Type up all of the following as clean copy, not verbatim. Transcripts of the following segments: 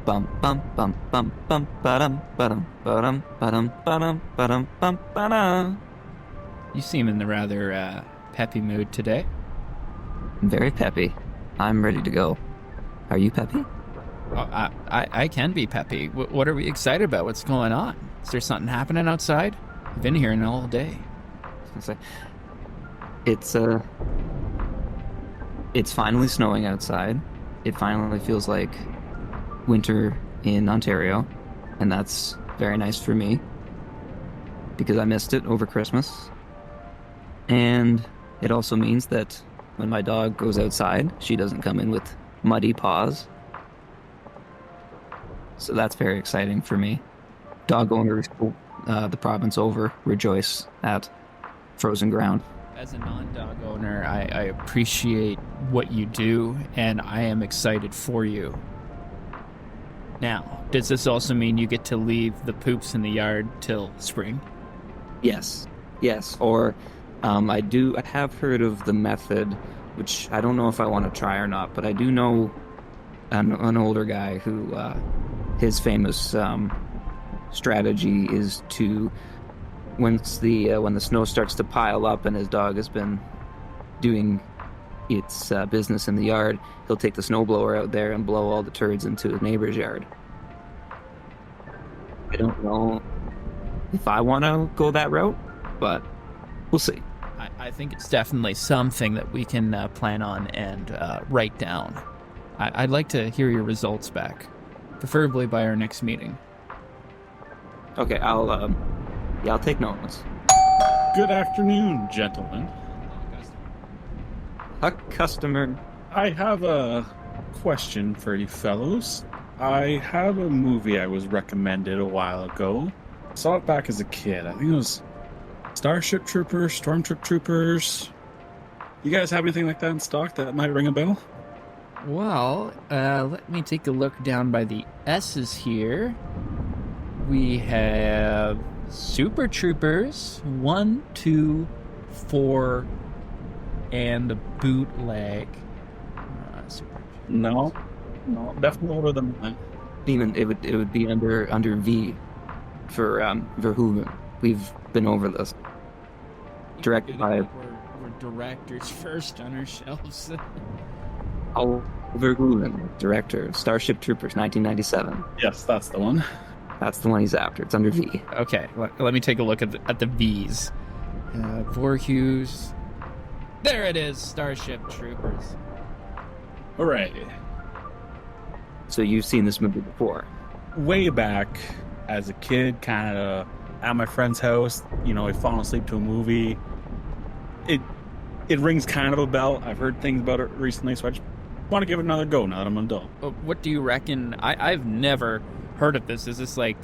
Bum bum bum bum bum ba-dum ba-dum ba-dum ba-dum ba-dum ba-dum bum ba-dum. You seem in the rather peppy mood today. Very peppy. I'm ready to go. Are you peppy? I can be peppy. What are we excited about? What's going on? Is there something happening outside? I've been here all day. It's like it's uh it's finally snowing outside. It finally feels like winter in Ontario, and that's very nice for me because I missed it over Christmas. And it also means that when my dog goes outside, she doesn't come in with muddy paws. So that's very exciting for me. Dog owners, the province over, rejoice at frozen ground. As a non-dog owner, I appreciate what you do, and I am excited for you. Now, does this also mean you get to leave the poops in the yard till spring? Yes, yes. Or I have heard of the method, which I don't know if I want to try or not, but I do know an older guy who his famous strategy is to when the snow starts to pile up and his dog has been doing its business in the yard, he'll take the snowblower out there and blow all the turds into his neighbor's yard. I don't know if I want to go that route, but we'll see. I think it's definitely something that we can plan on and write down. I'd like to hear your results back, preferably by our next meeting. Okay, I'll take notes. Good afternoon, gentlemen. A customer. I have a question for you fellows. I have a movie I was recommended a while ago. Saw it back as a kid. I think it was Starship Troopers, Stormtroopers. You guys have anything like that in stock that might ring a bell? Well, let me take a look down by the S's here. We have Super Troopers 1, 2, 4, and the bootleg. No, definitely older than that. Even it would be under V for Verhoeven. We've been over this. Directed by We're directors first on our shelves. Paul Verhoeven, director of Starship Troopers, 1997. Yes, that's the one. That's the one he's after. It's under V. Okay, let me take a look at the V's. Voorhees. There it is, Starship Troopers. All right. So you've seen this movie before? Way back as a kid, kind of at my friend's house, we'd fallen asleep to a movie. It rings kind of a bell. I've heard things about it recently, so I just want to give it another go now that I'm an adult. What do you reckon? I've never heard of this. Is this like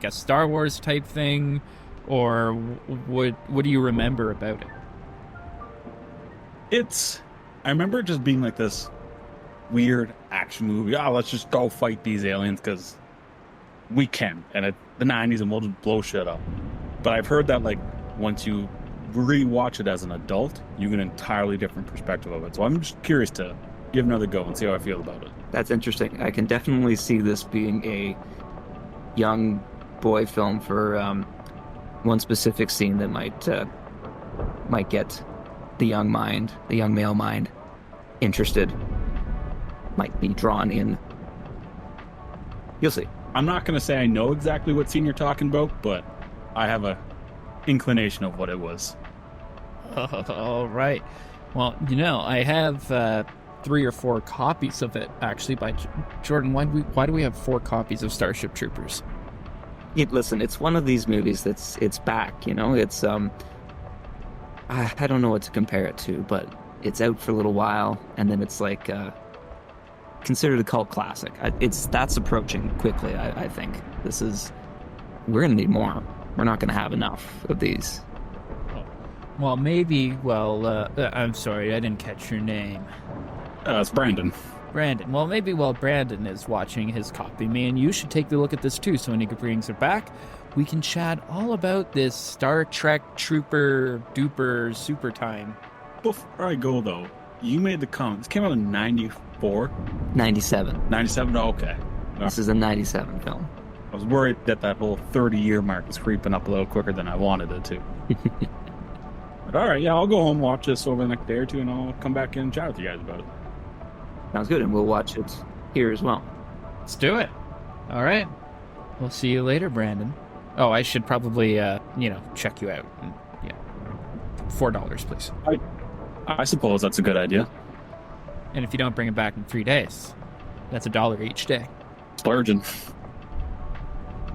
a Star Wars type thing, or what do you remember about it? I remember it just being like this weird action movie. Oh, let's just go fight these aliens because we can. And the 90s and we'll just blow shit up. But I've heard that like once you rewatch it as an adult, you get an entirely different perspective of it. So I'm just curious to give another go and see how I feel about it. That's interesting. I can definitely see this being a young boy film for one specific scene that might get the young male mind interested, might be drawn in. You'll see. I'm not going to say I know exactly what scene you're talking about, but I have a inclination of what it was. All right. Well, I have 3 or 4 copies of it, actually, by Jordan. Why do we have 4 copies of Starship Troopers? Listen, it's one of these movies it's back, it's I don't know what to compare it to, but it's out for a little while, and then it's like considered a cult classic. That's approaching quickly. I think we're gonna need more. We're not gonna have enough of these. Well, maybe. Well, I'm sorry, I didn't catch your name. It's Brandon. Brandon. Well, maybe while Brandon is watching his copy, me and you should take a look at this too. So when he brings it back, we can chat all about this Star Trek Trooper Duper Super Time. Before I go though, you made the comment. This came out in 94? 97. 97? Oh, okay. This is a 97 film. I was worried that whole 30-year mark is creeping up a little quicker than I wanted it to. But all right, yeah, I'll go home, watch this over the next day or two, and I'll come back and chat with you guys about it. Sounds good, and we'll watch it here as well. Let's do it. All right. We'll see you later, Brandon. Oh, I should probably, check you out. Yeah. $4, please. I suppose that's a good idea. And if you don't bring it back in 3 days, that's $1 each day. Splurging.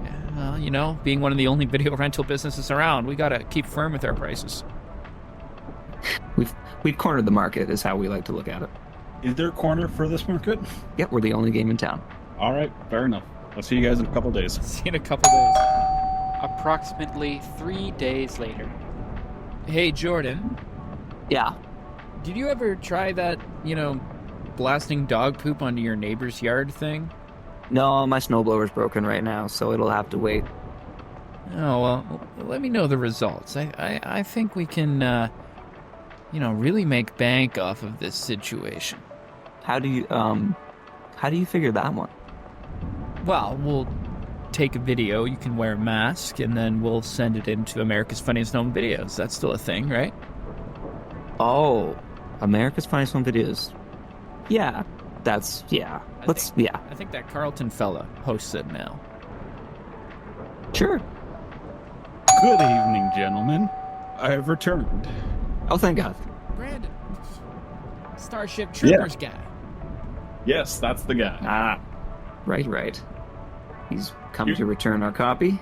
Yeah, well, being one of the only video rental businesses around, we gotta keep firm with our prices. We've cornered the market, is how we like to look at it. Is there a corner for this market? Yep, we're the only game in town. All right, fair enough. I'll see you guys in a couple days. See you in a couple days. Approximately 3 days later. Hey, Jordan, Yeah. did you ever try that, blasting dog poop onto your neighbor's yard thing? No, my snowblower's broken right now, so it'll have to wait. Oh, well, let me know the results. I think we can, really make bank off of this situation. How do you figure that one? Well, we'll take a video, you can wear a mask, and then we'll send it into America's Funniest Home Videos. That's still a thing, right? Oh, America's Funniest Home Videos. Yeah, yeah. I think that Carlton fella hosts it now. Sure. Good evening, gentlemen. I have returned. Oh, thank God. Brandon, Starship Troopers guy. Yes, that's the guy. Ah, right. He's come You- to return our copy.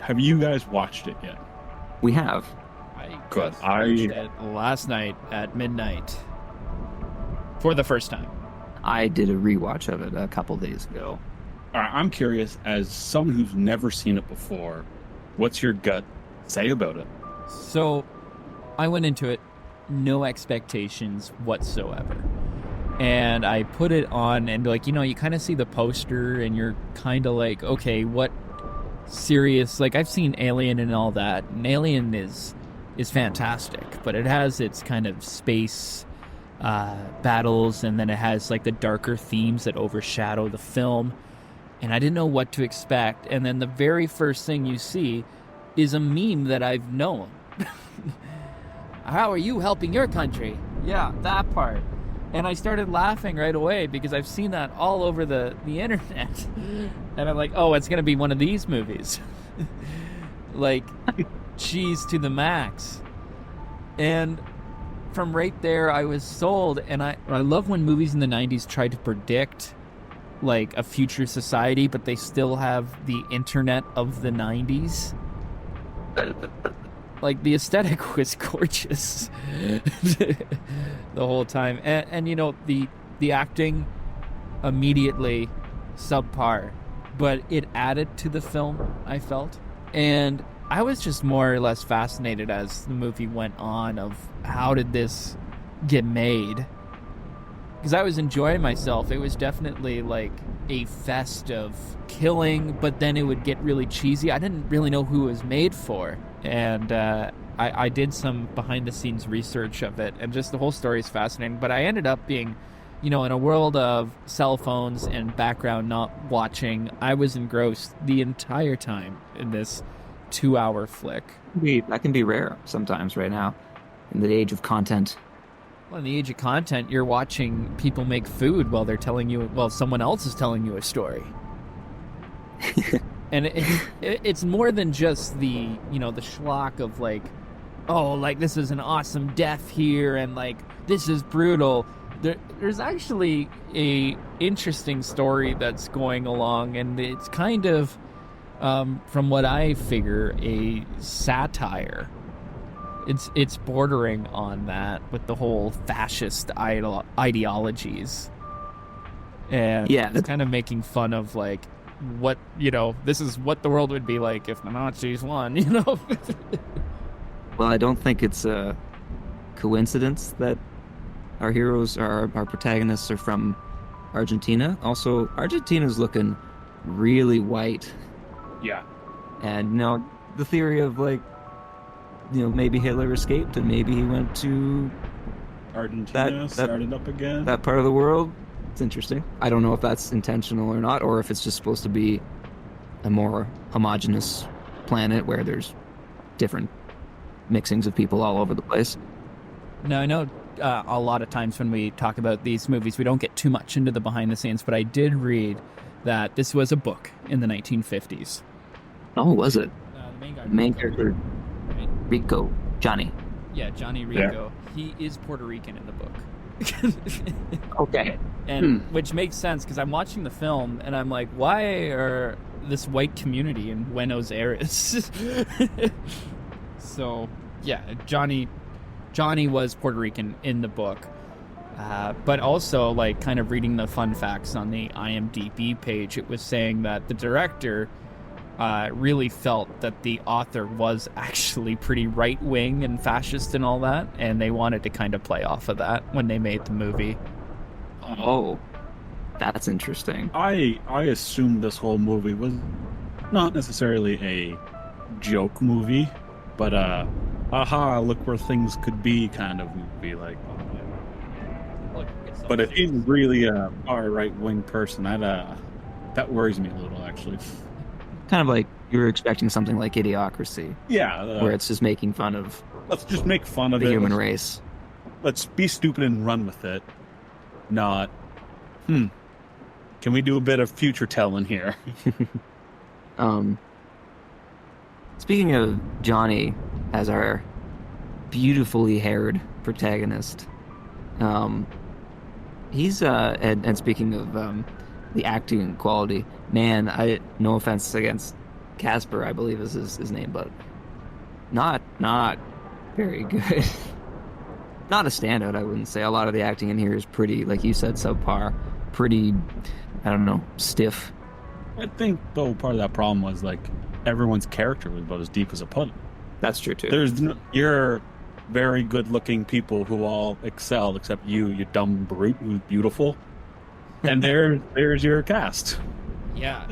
Have you guys watched it yet? We have. I Good. just watched it last night at midnight for the first time. I did a rewatch of it a couple days ago. All right, I'm curious, as someone who's never seen it before, what's your gut say about it? So, I went into it no expectations whatsoever. And I put it on, and you kind of see the poster, and you're kind of like, okay, what serious? Like, I've seen Alien and all that, and Alien is fantastic, but it has its kind of space battles, and then it has like the darker themes that overshadow the film. And I didn't know what to expect. And then the very first thing you see is a meme that I've known. How are you helping your country? Yeah, that part. And I started laughing right away because I've seen that all over the internet. And I'm like, oh, it's going to be one of these movies. Like, cheese to the max. And from right there, I was sold. And I love when movies in the 90s tried to predict like a future society, but they still have the internet of the 90s. Like, the aesthetic was gorgeous the whole time. And the acting immediately subpar, but it added to the film, I felt. And I was just more or less fascinated as the movie went on of how did this get made? Because I was enjoying myself. It was definitely like a fest of killing, but then it would get really cheesy. I didn't really know who it was made for. And I did some behind-the-scenes research of it, and just the whole story is fascinating. But I ended up being, in a world of cell phones and background not watching, I was engrossed the entire time in this 2-hour flick. That can be rare sometimes right now, in the age of content. Well, in the age of content, you're watching people make food while someone else is telling you a story. And it's more than just the schlock of like, oh, like this is an awesome death here, and like this is brutal. There's actually a interesting story that's going along, and it's kind of, from what I figure, a satire. It's bordering on that with the whole fascist ideologies, and Yeah, it's kind of making fun of like what this is what the world would be like if the Nazis won. Well, I don't think it's a coincidence that our heroes, our protagonists, are from Argentina. Also, Argentina's looking really white, Yeah. and the theory of like, maybe Hitler escaped and maybe he went to Argentina that started up again. that part of the world. It's interesting. I don't know if that's intentional or not, or if it's just supposed to be a more homogenous planet where there's different mixings of people all over the place. Now, I know a lot of times when we talk about these movies, we don't get too much into the behind the scenes, but I did read that this was a book in the 1950s. Oh, was it? The main character, right? Rico, Johnny. Yeah, Johnny Rico. Yeah. He is Puerto Rican in the book. Okay. And which makes sense because I'm watching the film and I'm like, why are this white community in Buenos Aires? So, yeah, Johnny was Puerto Rican in the book. But also, like, kind of reading the fun facts on the IMDb page, it was saying that the director really felt that the author was actually pretty right-wing and fascist and all that, and they wanted to kind of play off of that when they made the movie. Oh, that's interesting. I assumed this whole movie was not necessarily a joke movie, but aha, look where things could be kind of movie. Like, but if he's really a far right-wing person, that worries me a little, actually. Kind of like you were expecting something like Idiocracy. Yeah. Where it's just making fun of... Let's just make fun of the human race. Let's be stupid and run with it. Not, can we do a bit of future telling here? Speaking of Johnny as our beautifully haired protagonist, he's and speaking of the acting quality, man, no offense against Casper, I believe is his name, but not very good. Not a standout, I wouldn't say. A lot of the acting in here is pretty, like you said, subpar. Pretty, I don't know, stiff. I think, though, part of that problem was, like, everyone's character was about as deep as a puddle. That's true, too. You're very good-looking people who all excel, except you dumb brute who's beautiful. And there's your cast. Yeah,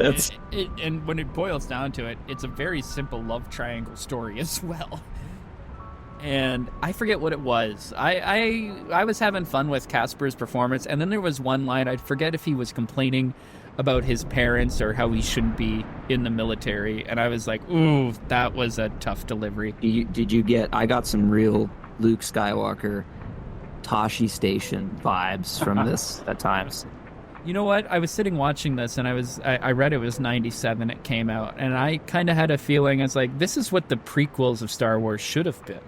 and when it boils down to it, it's a very simple love triangle story as well. And I forget what it was. I was having fun with Casper's performance, and then there was one line, I forget if he was complaining about his parents or how he shouldn't be in the military, and I was like, ooh, that was a tough delivery. I got some real Luke Skywalker, Tashi Station vibes from this at times. You know what? I was sitting watching this, and I read it was 97 it came out, and I kind of had a feeling, I was like, this is what the prequels of Star Wars should have been.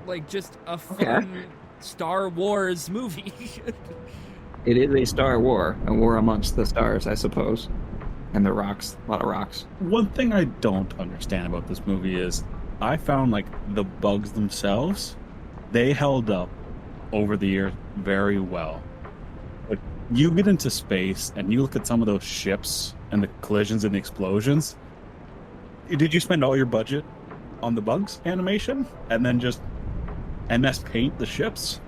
Like, just a fun Star Wars movie. It is a Star War, a war amongst the stars, I suppose. And the rocks, a lot of rocks. One thing I don't understand about this movie is I found, like, the bugs themselves, they held up over the years very well. But you get into space and you look at some of those ships and the collisions and the explosions. Did you spend all your budget on the bugs animation and then just MS paint the ships?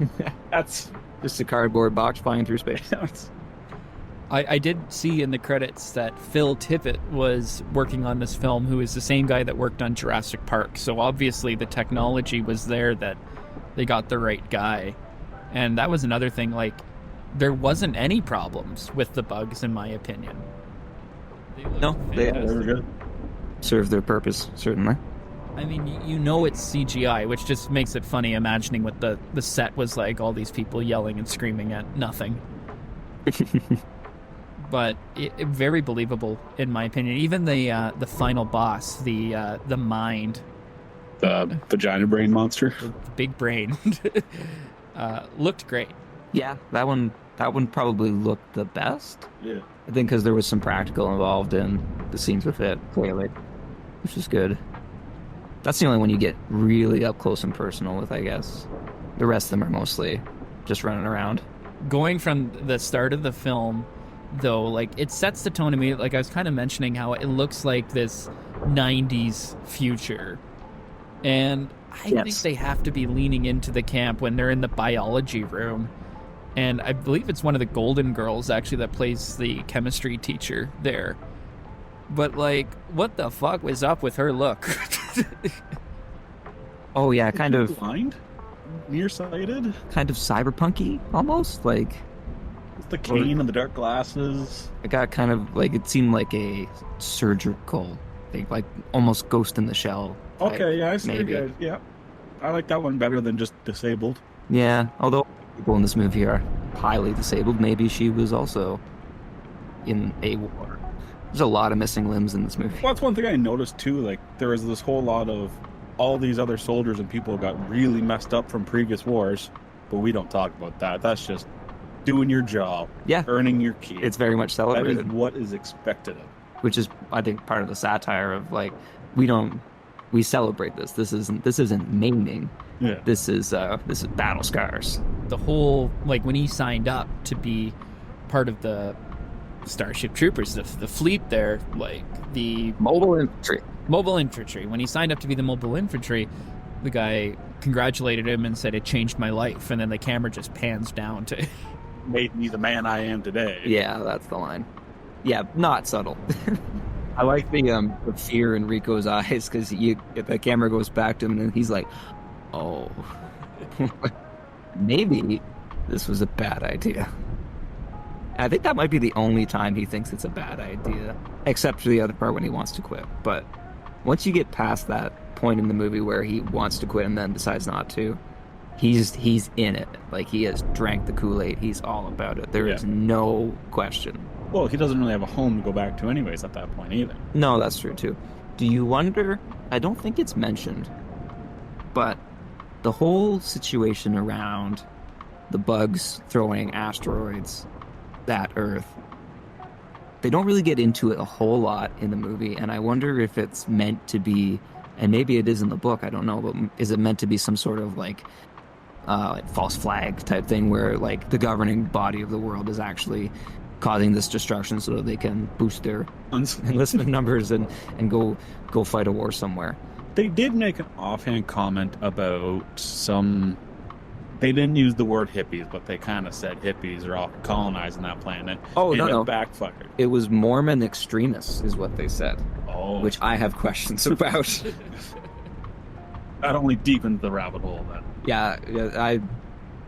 That's just a cardboard box flying through space. I did see in the credits that Phil Tippett was working on this film, who is the same guy that worked on Jurassic Park. So obviously the technology was there, that they got the right guy. And that was another thing, like, there wasn't any problems with the bugs, in my opinion. They were good. Served their purpose, certainly. I mean, you know it's CGI, which just makes it funny imagining what the set was like, all these people yelling and screaming at nothing. But it very believable, in my opinion. Even the final boss, the mind. The vagina brain monster. The big brain. Looked great. Yeah, that one probably looked the best. Yeah. I think because there was some practical involved in the scenes with it, clearly, which is good. That's the only one you get really up close and personal with, I guess. The rest of them are mostly just running around. Going from the start of the film, though, like, it sets the tone to me. Like, I was kind of mentioning how it looks like this 90s future. And I think they have to be leaning into the camp when they're in the biology room. And I believe it's one of the Golden Girls, actually, that plays the chemistry teacher there. But, like, what the fuck was up with her look? Oh, yeah, kind of... Blind? Nearsighted? Kind of cyberpunk-y, almost? Like, the cane and the dark glasses. It got kind of like, it seemed like a surgical thing, like almost Ghost in the Shell type, Okay, yeah, I see. maybe. Yeah, I like that one better than just disabled. Yeah, although people in this movie are highly disabled, maybe she was also in a war. There's a lot of missing limbs in this movie. Well, that's one thing I noticed too. Like, there was this whole lot of all these other soldiers and people got really messed up from previous wars, but we don't talk about that. That's just doing your job, Yeah, earning your keep. it's very much That is celebrated, what is expected of. which is, I think, part of the satire of like, we celebrate this. This isn't maiming. Yeah. This is battle scars. The whole, like, when he signed up to be part of the Starship Troopers, the fleet there, like the Mobile infantry. mobile infantry. When he signed up to be the mobile infantry, the guy congratulated him and said it changed my life. And then the camera just pans down to Made me the man I am today. Yeah, that's the line. Yeah, not subtle. I like the fear in Rico's eyes because the camera goes back to him and he's like, "Oh, maybe this was a bad idea." I think that might be the only time he thinks it's a bad idea, except for the other part when he wants to quit. But once you get past that point in the movie where he wants to quit and then decides not to, he's in it. Like, he has drank the Kool-Aid. He's all about it. There is no question. Well, he doesn't really have a home to go back to anyways at that point either. No, that's true too. Do you wonder? I don't think it's mentioned, but the whole situation around the bugs throwing asteroids at Earth, they don't really get into it a whole lot in the movie, and I wonder if it's meant to be, and maybe it is in the book, I don't know, but is it meant to be some sort of like false flag type thing where like the governing body of the world is actually causing this destruction so that they can boost their enlistment numbers and go fight a war somewhere? They did make an offhand comment about some. They didn't use the word hippies, but they kind of said hippies are all colonizing that planet. Oh, and no. it backfired. It was Mormon extremists, is what they said. Oh, Which I have questions about. that only deepens the rabbit hole then. Yeah,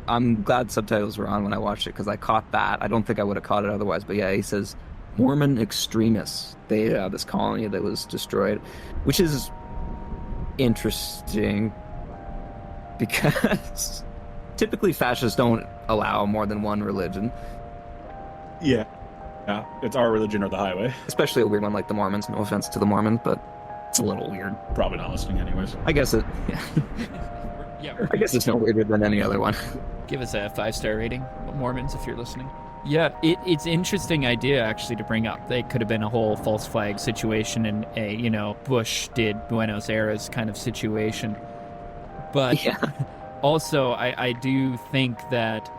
I'm glad subtitles were on when I watched it because I caught that. I don't think I would have caught it otherwise. But yeah, he says Mormon extremists. They this colony that was destroyed, which is interesting because typically fascists don't allow more than one religion, Yeah, it's our religion or the highway. especially a weird one like the Mormons. No offense to the Mormons, but it's a little weird. Probably not listening anyways. I guess it. yeah. I guess it's no weirder than any other one. Give us a 5-star rating, Mormons, if you're listening. Yeah, it's an interesting idea actually to bring up. They could have been a whole false flag situation and a Bush did Buenos Aires kind of situation. But Yeah. also, I do think that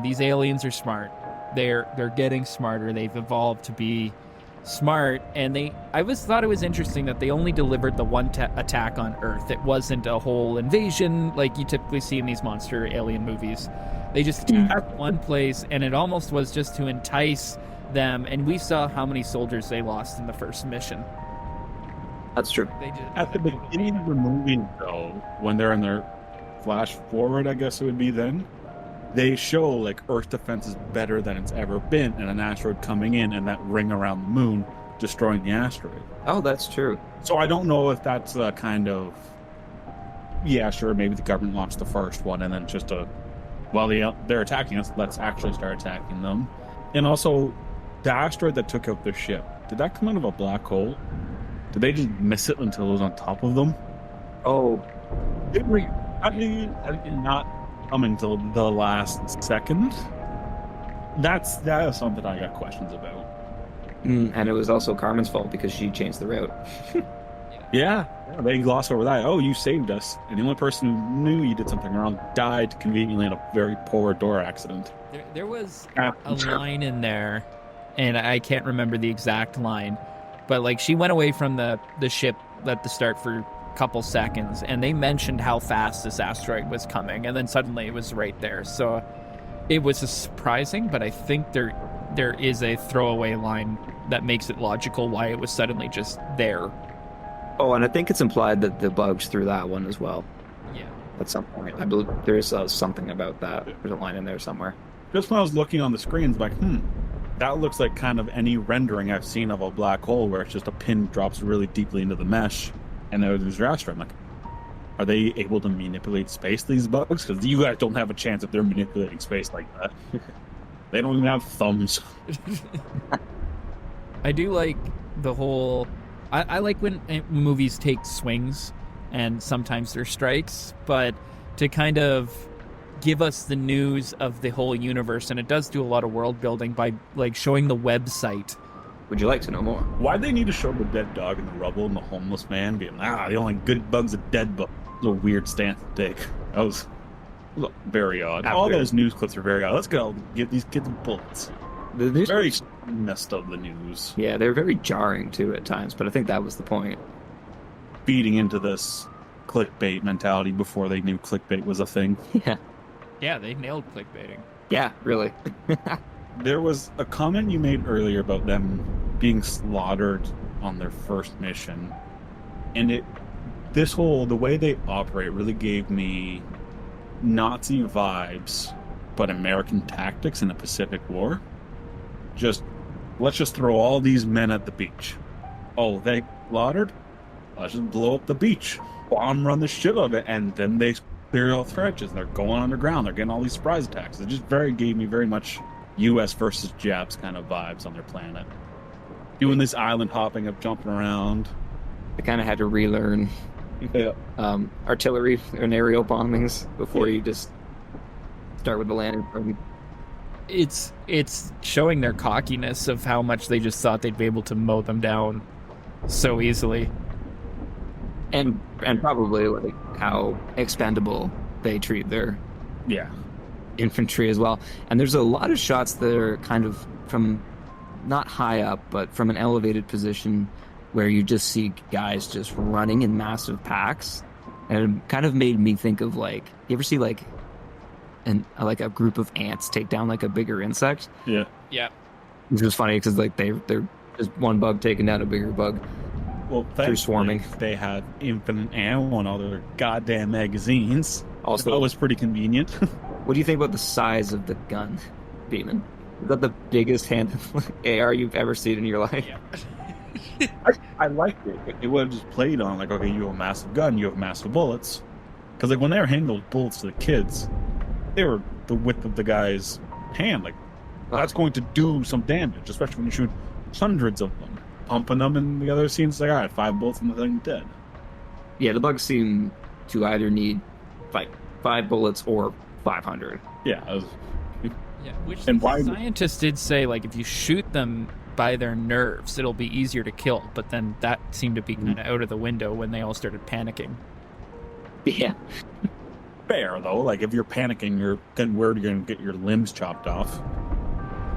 these aliens are smart. They're getting smarter. They've evolved to be smart, and I thought it was interesting that they only delivered the one attack on Earth. It wasn't a whole invasion like you typically see in these monster alien movies. They just attacked one place, and it almost was just to entice them. And we saw how many soldiers they lost in the first mission. That's true. They just, At the beginning of the movie, though, when they're in their flash forward, I guess it would be then, they show like Earth defense is better than it's ever been, and an asteroid coming in and that ring around the moon destroying the asteroid. Oh, that's true. So I don't know if that's a kind of, yeah, sure, maybe the government launched the first one and then just while they're attacking us, let's actually start attacking them. And also, the asteroid that took out their ship, did that come out of a black hole? Did they just miss it until it was on top of them? Oh, How did it not come until the last second? That is something I got questions about. and it was also Carmen's fault because she changed the route. Yeah, they gloss over that. Oh, you saved us. And the only person who knew you did something wrong died conveniently in a very poor door accident. there was a line in there, and I can't remember the exact line, but like she went away from the ship at the start for a couple seconds, and they mentioned how fast this asteroid was coming, and then suddenly it was right there. So it was surprising, but I think there is a throwaway line that makes it logical why it was suddenly just there. Oh, and I think it's implied that the bugs threw that one as well Yeah. at some point. I believe there is something about that. There's a line in there somewhere. just when I was looking on the screens, like, that looks like kind of any rendering I've seen of a black hole where it's just a pin drops really deeply into the mesh and there's your asteroid. I'm like, are they able to manipulate space, these bugs? Because you guys don't have a chance if they're manipulating space like that. They don't even have thumbs. I do like the whole... I like when movies take swings and sometimes they're strikes, but to kind of give us the news of the whole universe, and it does do a lot of world building by like showing the website. Would you like to know more? Why'd they need to show the dead dog in the rubble and the homeless man being, the only good bug's a dead bug? It was a weird stance to take. That was very odd. All those news clips are very odd. Let's go give these kids bullets. The news very messed up, the news. Yeah, they're very jarring too at times, but I think that was the point. Feeding into this clickbait mentality before they knew clickbait was a thing. Yeah. Yeah, they nailed clickbaiting. Yeah, really. There was a comment you made earlier about them being slaughtered on their first mission, and the way they operate really gave me Nazi vibes, but American tactics in the Pacific War. Let's just throw all these men at the beach. Oh, they slaughtered? Let's just blow up the beach. Bomb run the shit out of it, and then they clear all threats. They're going underground. They're getting all these surprise attacks. It just gave me very much U.S. versus Japs kind of vibes on their planet. Doing this island hopping up, jumping around. They kind of had to relearn artillery and aerial bombings before you just start with the landing from. It's showing their cockiness of how much they just thought they'd be able to mow them down so easily. And probably like how expendable they treat their infantry as well. And there's a lot of shots that are kind of from not high up, but from an elevated position where you just see guys just running in massive packs. And it kind of made me think of like, you ever see like a group of ants take down like a bigger insect? Yeah. Which was funny because like they're just one bug taking down a bigger bug. Well, through swarming. They had infinite ammo on all their goddamn magazines. Also, that was pretty convenient. What do you think about the size of the gun, Beeman? Is that the biggest handed AR you've ever seen in your life? Yeah. I liked it. It would have just played on like, okay, you have a massive gun, you have massive bullets. Because like when they were handing those bullets to the kids, they were the width of the guy's hand. Like that's going to do some damage, especially when you shoot hundreds of them. Pumping them in the other scenes, like, all right, 5 bullets and the thing dead. Yeah, the bugs seem to either need like 5 bullets or 500. Yeah. Which scientists did say, like, if you shoot them by their nerves, it'll be easier to kill. But then that seemed to be kind of out of the window when they all started panicking. Yeah. Fair, though. Like, if you're panicking, then where are you going to get your limbs chopped off?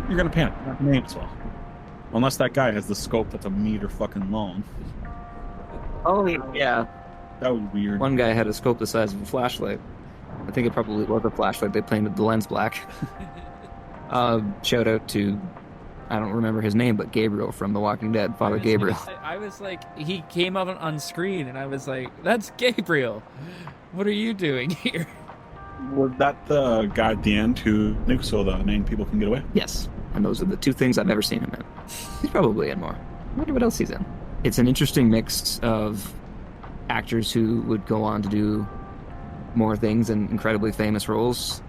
You're going to panic. You're not going to aim as well. Unless that guy has the scope that's a meter fucking long. Oh, yeah. That was weird. One guy had a scope the size of a flashlight. I think it probably was a flashlight. They painted the lens black. Shout out to, I don't remember his name, but Gabriel from The Walking Dead, Father Gabriel. I was like, he came up on screen, and I was like, that's Gabriel. What are you doing here? Was that the guy at the end who nukes so the main people can get away? Yes. And those are the 2 things I've ever seen him in. He's probably in more. I wonder what else he's in. It's an interesting mix of actors who would go on to do more things and incredibly famous roles,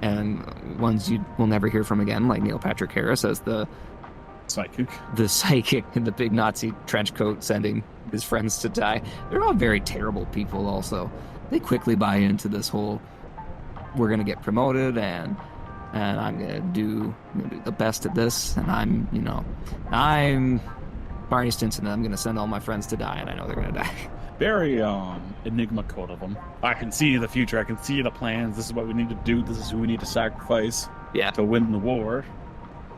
and ones you will never hear from again, like Neil Patrick Harris as the psychic in the big Nazi trench coat sending his friends to die. They're all very terrible people also. They quickly buy into this whole, we're going to get promoted and I'm gonna do the best at this, and I'm Barney Stinson, and I'm gonna send all my friends to die, and I know they're gonna die. Very enigma code of them. I can see the future. I can see the plans. This is what we need to do. This is who we need to sacrifice. Yeah. To win the war.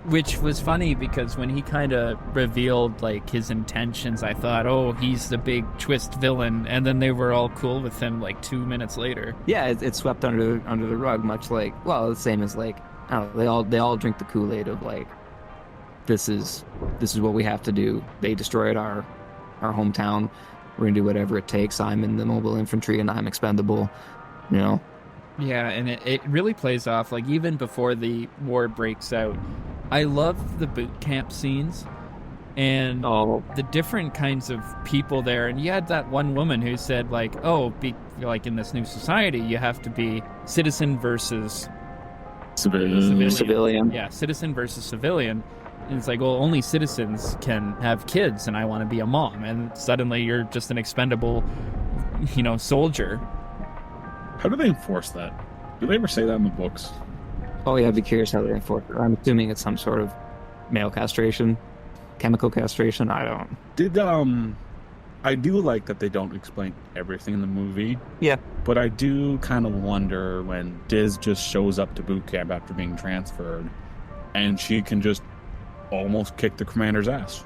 Which was funny because when he kind of revealed like his intentions, I thought, oh, he's the big twist villain, and then they were all cool with him like 2 minutes later. Yeah, it's swept under the rug, much like, well, the same as like, I don't know, they all drink the Kool-Aid of like, this is what we have to do. They destroyed our hometown. We're gonna do whatever it takes. I'm in the mobile infantry and I'm expendable. Yeah, and it really plays off, like, even before the war breaks out. I love the boot camp scenes and Oh, the different kinds of people there. And you had that one woman who said, like, oh, like in this new society, you have to be citizen versus civilian. Yeah, citizen versus civilian. And it's like, well, only citizens can have kids, and I want to be a mom. And suddenly you're just an expendable, soldier. How do they enforce that? Do they ever say that in the books? Oh yeah, I'd be curious how they enforce it. I'm assuming it's some sort of male castration, chemical castration. I don't. Did I do like that they don't explain everything in the movie. Yeah. But I do kind of wonder when Diz just shows up to boot camp after being transferred, and she can just almost kick the commander's ass.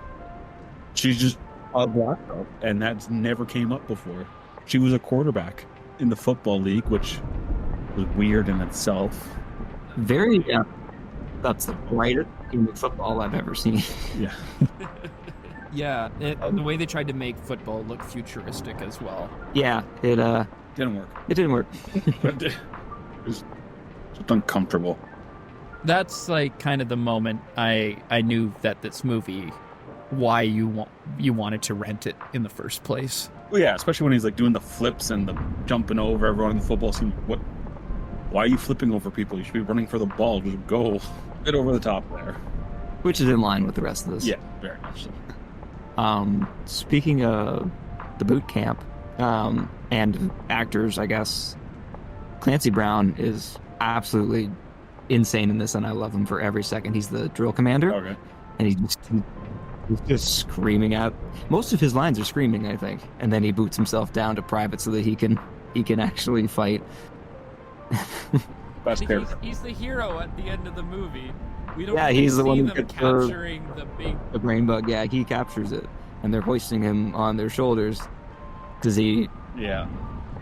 She's just a black belt, and that's never came up before. She was a quarterback in the football league, which was weird in itself. Very. That's the brightest game of football I've ever seen. Yeah. Yeah, the way they tried to make football look futuristic as well. Yeah, it Didn't work. it didn't work. It was just uncomfortable. That's like kind of the moment I knew that this movie, why you wanted to rent it in the first place. Well, yeah, especially when he's like doing the flips and the jumping over everyone in the football team. Why are you flipping over people? You should be running for the ball. Just go get over the top there. Which is in line with the rest of this. Yeah, very much so. Speaking of the boot camp, and actors, I guess Clancy Brown is absolutely insane in this, and I love him for every second. He's the drill commander, Okay. and he's just screaming out. Most of his lines are screaming, I think, and then he boots himself down to private so that he can actually fight. Best character. He's the hero at the end of the movie. We don't Yeah, really he's the see one who them gets capturing the big. The brain bug, yeah, he captures it, and they're hoisting him on their shoulders because he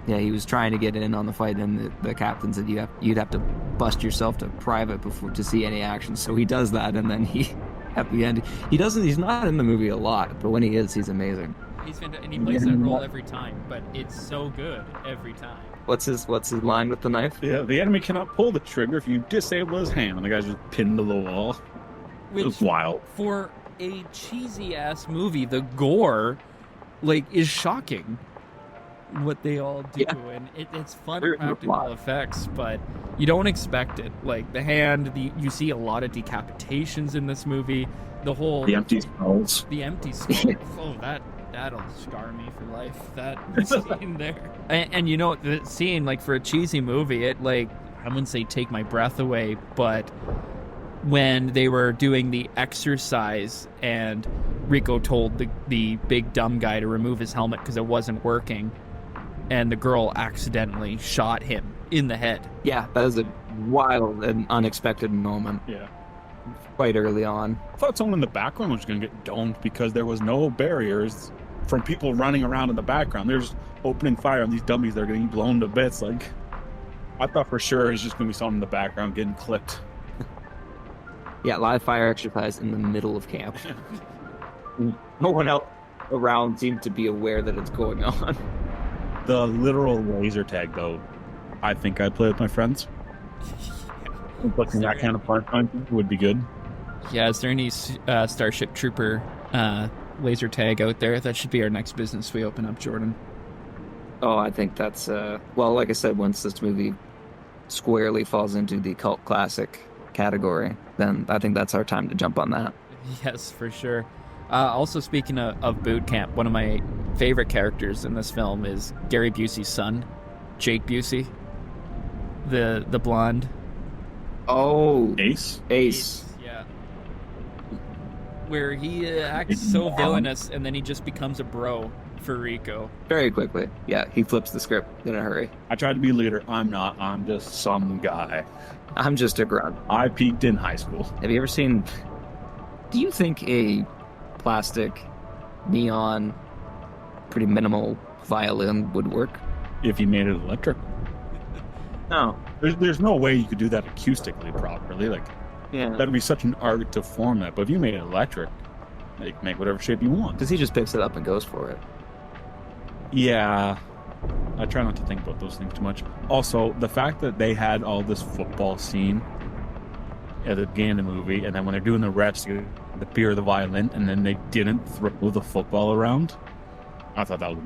was trying to get in on the fight, and the captain said you'd have to bust yourself to private before to see any action. So he does that, and then at the end he's not in the movie a lot, but when he is, he's amazing. And he plays that role every time, but it's so good every time. What's his line with the knife? Yeah, the enemy cannot pull the trigger if you disable his hand, and the guy's just pinned to the wall. It was wild. For a cheesy ass movie, the gore is shocking. What they all do, Yeah. and it's fun Very practical lot. effects, but you don't expect it. Like the hand, you see a lot of decapitations in this movie. The empty skulls. The empty skull. Oh, that'll scar me for life. That scene there. And the scene, for a cheesy movie, it I wouldn't say take my breath away, but when they were doing the exercise and Rico told the big dumb guy to remove his helmet because it wasn't working, and the girl accidentally shot him in the head. Yeah, that is a wild and unexpected moment. Yeah. Quite early on. I thought someone in the background was going to get domed because there was no barriers from people running around in the background. They're just opening fire on these dummies that are getting blown to bits. I thought for sure it's just going to be someone in the background getting clipped. Yeah, live fire exercise in the middle of camp. No one else around seemed to be aware that it's going on. The literal laser tag, though, I think I'd play with my friends. Looking that kind of fun would be good. Yeah, is there any Starship Trooper laser tag out there? That should be our next business we open up, Jordan. Oh, I think that's like I said, once this movie squarely falls into the cult classic category, then I think that's our time to jump on that. Yes, for sure. Also, speaking of boot camp, one of my favorite characters in this film is Gary Busey's son, Jake Busey, the blonde. Oh, Ace? Yeah. Where he acts so villainous, and then he just becomes a bro for Rico. Very quickly. Yeah, he flips the script in a hurry. I tried to be a leader. I'm not. I'm just some guy. I'm just a grunt. I peaked in high school. Have you ever seen... Do you think a plastic, neon, pretty minimal violin would work? If you made it electric. No. There's no way you could do that acoustically properly. Yeah. That'd be such an art to form that. But if you made it electric, you can make whatever shape you want. Because he just picks it up and goes for it. Yeah. I try not to think about those things too much. Also, the fact that they had all this football scene at the beginning of the movie, and then when they're doing the reps, the beer, the violin, and then they didn't throw the football around. I thought that was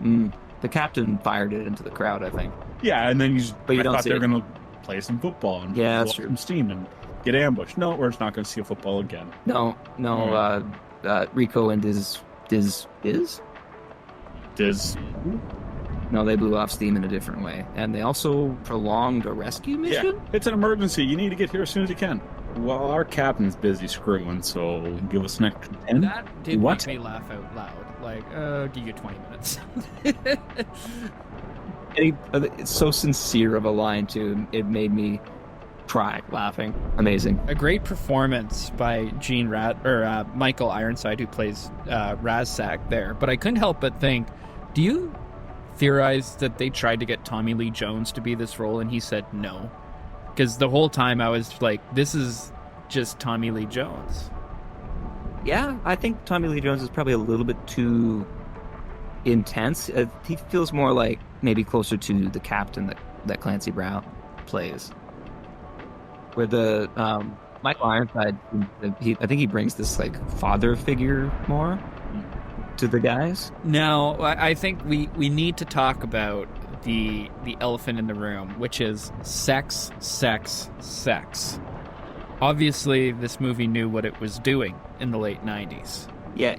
enough. The captain fired it into the crowd, I think. Yeah, and then But you don't thought see they were it. going to play some football and Yeah, blow that's up true. some steam and get ambushed. No, we're just not going to see a football again. No, Rico and Diz. No, they blew off steam in a different way. And they also prolonged a rescue mission? Yeah, it's an emergency. You need to get here as soon as you can. Well, our captain's busy screwing, so give us an extra 10. That did What? make me laugh out loud. Like, do you get 20 minutes? It's so sincere of a line, too. It made me cry laughing. Amazing. A great performance by Michael Ironside, who plays Razak there. But I couldn't help but think, do you theorize that they tried to get Tommy Lee Jones to be this role and he said no? Because the whole time I was like, this is just Tommy Lee Jones. Yeah, I think Tommy Lee Jones is probably a little bit too intense. He feels more like maybe closer to the captain that Clancy Brown plays. Where the Michael Ironside, I think he brings this like father figure more to the guys. Now, I think we need to talk about the elephant in the room, which is sex, sex, sex. Obviously, this movie knew what it was doing in the late 90s. Yeah,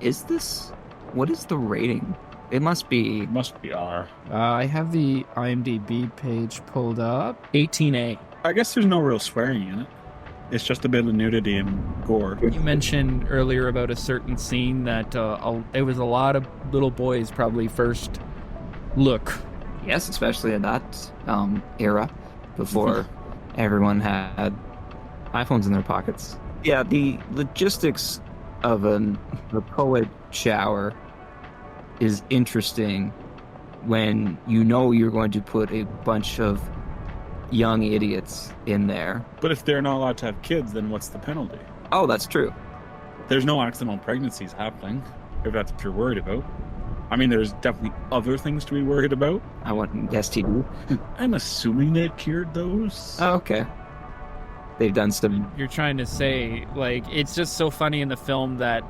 what is the rating? It must be. It must be R. I have the IMDb page pulled up. 18A. I guess there's no real swearing in it. It's just a bit of nudity and gore. You mentioned earlier about a certain scene that it was a lot of little boys' probably first look. Yes, especially in that era before everyone had iPhones in their pockets. Yeah, the logistics of a co-ed shower is interesting when you know you're going to put a bunch of young idiots in there. But if they're not allowed to have kids, then what's the penalty? Oh, that's true. There's no accidental pregnancies happening, if that's what you're worried about. I mean, there's definitely other things to be worried about. I want STD. I'm assuming they've cured those. Oh, okay. They've done some. You're trying to say, like, it's just so funny in the film that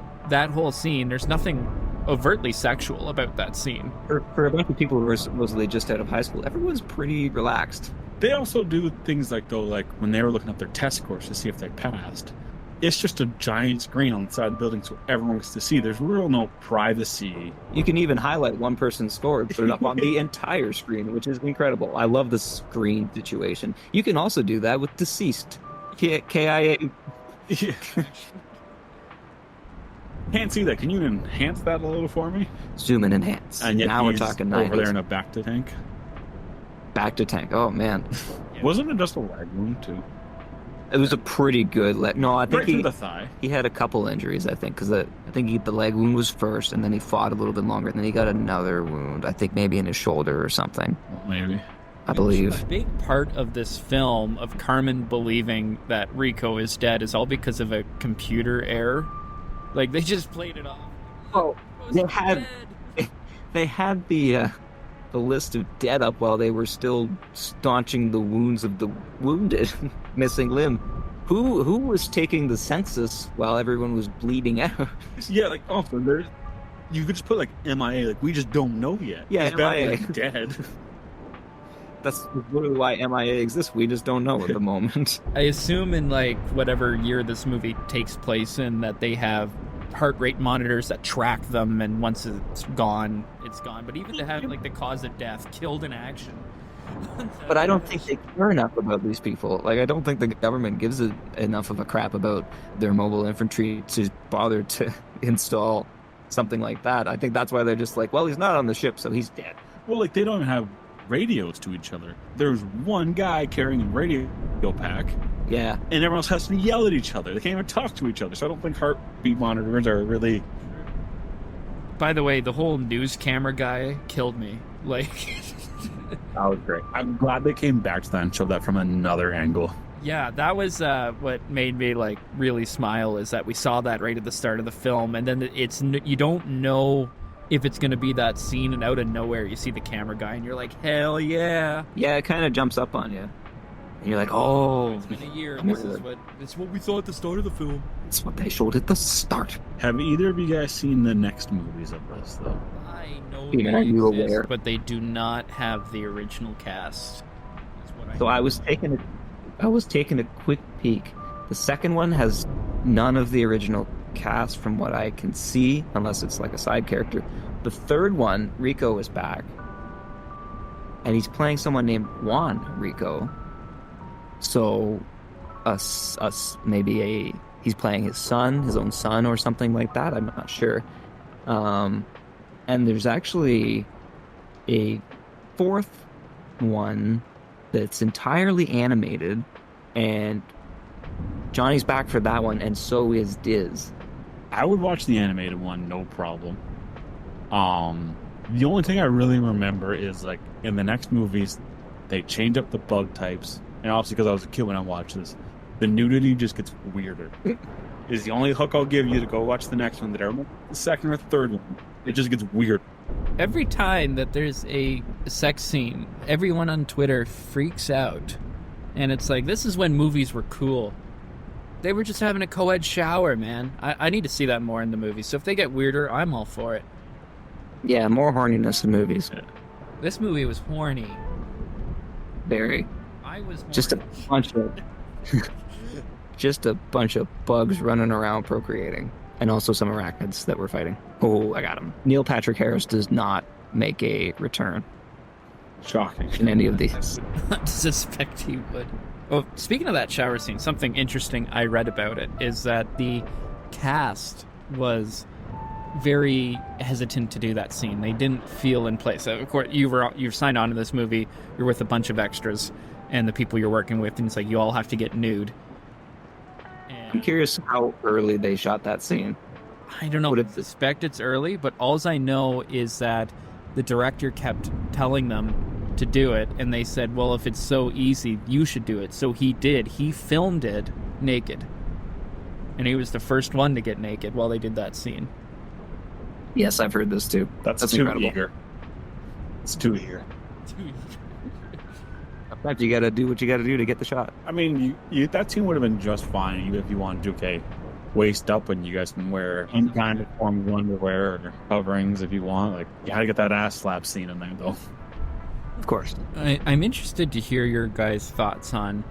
whole scene, there's nothing overtly sexual about that scene. For a bunch of people who are supposedly just out of high school, everyone's pretty relaxed. They also do things like, though, like when they were looking up their test scores to see if they passed, it's just a giant screen on the side of the building so everyone gets to see. There's real no privacy. You can even highlight one person's score and put it up on the entire screen, which is incredible. I love the screen situation. You can also do that with Deceased. KIA. Can't see that. Can you enhance that a little for me? Zoom and enhance. And yet now we're he's talking over 90s. there in a back to tank. Back to tank. Oh, man. Wasn't it just a leg wound too? It was a pretty good No, I think Right through the thigh. he had a couple injuries, I think, because I think the leg wound was first, and then he fought a little bit longer, and then he got another wound, I think maybe in his shoulder or something, Maybe. I believe. A big part of this film, of Carmen believing that Rico is dead, is all because of a computer error. Like, they just played it off. Oh, they had the list of dead up while they were still staunching the wounds of the wounded, missing limb. Who was taking the census while everyone was bleeding out? Yeah, like also there's you could just put like MIA, like we just don't know yet. Yeah, It's better MIA. than dead. That's literally why MIA exists. We just don't know at the moment. I assume in, like, whatever year this movie takes place in, that they have heart rate monitors that track them, and once it's gone, it's gone. But even to have, like, the cause of death, killed in action. But I don't think they care enough about these people. Like, I don't think the government gives enough of a crap about their mobile infantry to bother to install something like that. I think that's why they're just like, well, he's not on the ship, so he's dead. Well, like they don't even have radios to each other. There's one guy carrying a radio pack, Yeah. and everyone else has to yell at each other. They can't even talk to each other. So I don't think heartbeat monitors are really. By the way, the whole news camera guy killed me. Like, That was great. I'm glad they came back to that and showed that from another angle. yeah, that was what made me, like, really smile, is that we saw that right at the start of the film, and then you don't know if it's going to be that scene, and out of nowhere you see the camera guy and you're like, hell yeah. Yeah, it kind of jumps up on you. And you're like, oh, It's been a year and this is what we saw at the start of the film. it's what they showed at the start. Have either of you guys seen the next movies of this, though? I know Yeah, they you exist, aware? but they do not have the original cast. Is what So know. I was taking a quick peek. The second one has none of the original cast from what I can see, unless it's like a side character. The third one, Rico is back. And he's playing someone named Juan Rico. So he's playing his own son or something like that. I'm not sure. And there's actually a fourth one that's entirely animated, and Johnny's back for that one, and so is Diz. I would watch the animated one, no problem. The only thing I really remember is like in the next movies, they change up the bug types, and obviously because I was a kid when I watched this, the nudity just gets weirder. Is the only hook I'll give you to go watch the next one. That I remember the second or third one, it just gets weird. Every time that there's a sex scene, everyone on Twitter freaks out. And it's like, this is when movies were cool. They were just having a co-ed shower, man. I need to see that more in the movies. So if they get weirder, I'm all for it. Yeah, more horniness in movies. This movie was horny. Very. I was horny. Just a bunch of bugs running around procreating, and also some arachnids that were fighting. Oh, I got him. Neil Patrick Harris does not make a return Shocking. in any of these. not suspect he would. Oh, speaking of that shower scene, something interesting I read about it is that the cast was very hesitant to do that scene. They didn't feel in place. Of course, you've signed on to this movie. You're with a bunch of extras and the people you're working with, and it's like you all have to get nude. I'm curious how early they shot that scene. I don't know. Would I it- suspect it's early, but all I know is that the director kept telling them to do it, and they said, well, if it's so easy, you should do it. So he did. He filmed it naked. And he was the first one to get naked while they did that scene. Yes, I've heard this too. That's too incredible. eager. It's too eager. Sometimes you gotta do what you gotta do to get the shot. I mean, you that scene would have been just fine even if you wanted to, okay, waist up and you guys can wear any kind of formal underwear or coverings if you want. Like, you gotta get that ass slap scene in there, though. Of course. I'm interested to hear your guys' thoughts on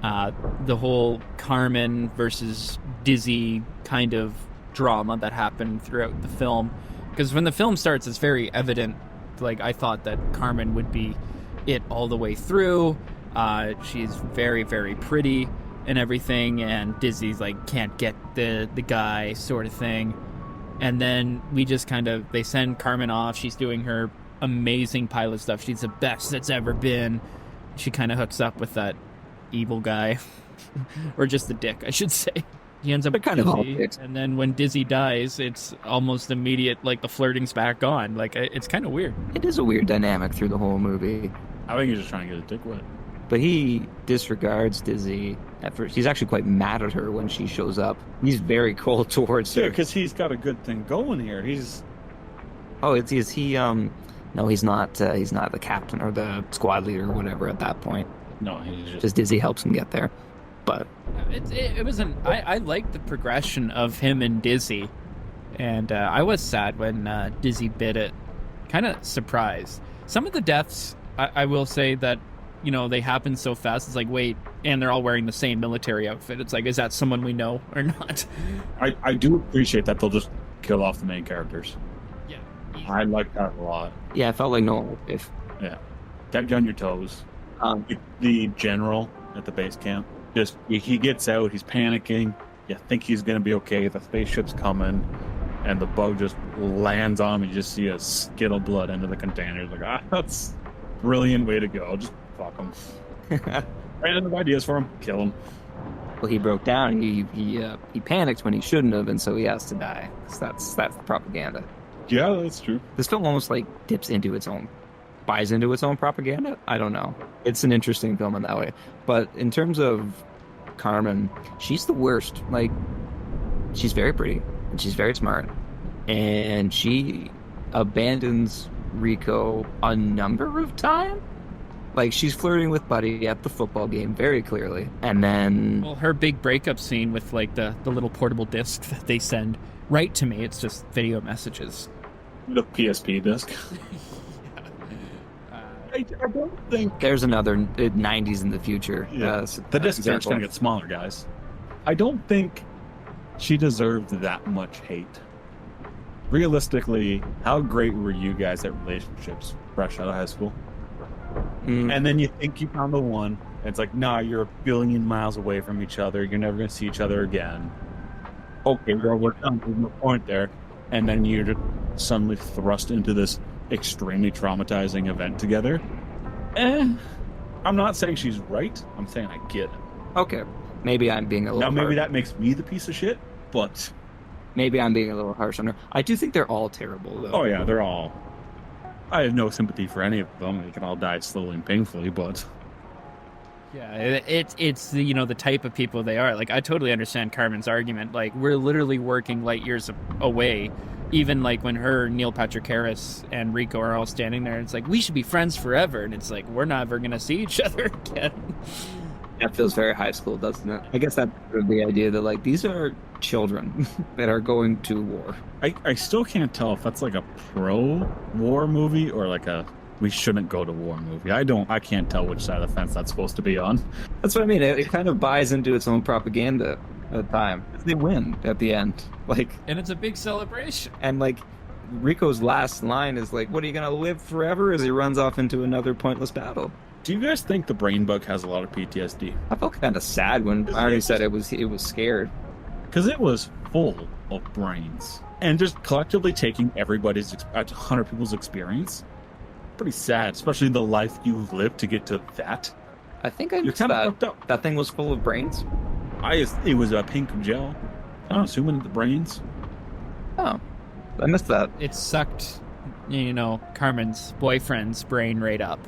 the whole Carmen versus Dizzy kind of drama that happened throughout the film. Because when the film starts, it's very evident. Like, I thought that Carmen would be it all the way through. She's very, very pretty and everything, and Dizzy's like can't get the guy sort of thing. And then we just they send Carmen off. She's doing her amazing pilot stuff. She's the best that's ever been. She kind of hooks up with that evil guy, or just the dick, I should say. He ends up They're kind of all Dizzy, dicks. and then when Dizzy dies, it's almost immediate. Like the flirting's back on. Like it's kind of weird. It is a weird dynamic through the whole movie. I think he's just trying to get his dick wet. But he disregards Dizzy at first. He's actually quite mad at her when she shows up. He's very cold towards Yeah, her. because he's got a good thing going here. He's Oh, is he? No, he's not. He's not the captain or the squad leader or whatever at that point. no, he's just Just Dizzy helps him get there. But It was I liked the progression of him and Dizzy, and I was sad when Dizzy bit it. Kind of surprised. Some of the deaths, I will say that, you know, they happen so fast. It's like, wait, and they're all wearing the same military outfit. It's like, is that someone we know or not? I do appreciate that they'll just kill off the main characters. Yeah. I like that a lot. yeah, it felt like no. If Yeah, kept you on your toes. um, The general at the base camp, just he gets out, he's panicking. You think he's gonna be okay. The spaceship's coming, and the bug just lands on him. You just see a skittle blood into the container. It's like, that's a brilliant way to go. Just fuck him. Random ideas for him. Kill him. well, he broke down. He panicked when he shouldn't have, and so he has to die. 'Cause that's the propaganda. Yeah, that's true. This film almost like buys into its own propaganda. I don't know. It's an interesting film in that way. But in terms of Carmen, she's the worst. Like, she's very pretty and she's very smart, and she abandons Rico a number of times. Like, she's flirting with Buddy at the football game very clearly. And then... Well, her big breakup scene with, like, the little portable disc that they send right to me, it's just video messages. The PSP disc. I don't think... There's another 90s in the future. Yeah. The discs are going to get smaller, guys. I don't think she deserved that much hate. Realistically, how great were you guys at relationships fresh out of high school? And then you think you found the one, and it's like, nah, you're a billion miles away from each other. You're never going to see each other again. Okay, well, we're done. There's no point there. And then you're just suddenly thrust into this extremely traumatizing event together. I'm not saying she's right. I'm saying I get it. Okay. Maybe I'm being a little Now, maybe harsh. that makes me the piece of shit, but... Maybe I'm being a little harsh on her. I do think they're all terrible, though. Oh, yeah, they're all... I have no sympathy for any of them. They can all die slowly and painfully, but... Yeah, it's the, you know, the type of people they are. Like, I totally understand Carmen's argument. Like, we're literally working light years away. Even, like, when her, Neil Patrick Harris, and Rico are all standing there, it's like, we should be friends forever. And it's like, we're never going to see each other again. That feels very high school, doesn't it? I guess that's the idea that, like, these are children that are going to war. I still can't tell if that's like a pro-war movie or like a we shouldn't go to war movie. I can't tell which side of the fence that's supposed to be on. That's what I mean. It kind of buys into its own propaganda at the time. They win at the end. Like, And it's a big celebration. and like Rico's last line is like, what, are you going to live forever? As he runs off into another pointless battle. Do you guys think the brain bug has a lot of PTSD? I felt kind of sad when Arnie said it was scared. Because it was full of brains. And just collectively taking everybody's, 100 people's experience, pretty sad, especially the life you've lived to get to that. I think I You're missed kind of that. fucked up. That thing was full of brains. It was a pink gel. I'm assuming the brains. Oh, I missed that. It sucked, you know, Carmen's boyfriend's brain right up.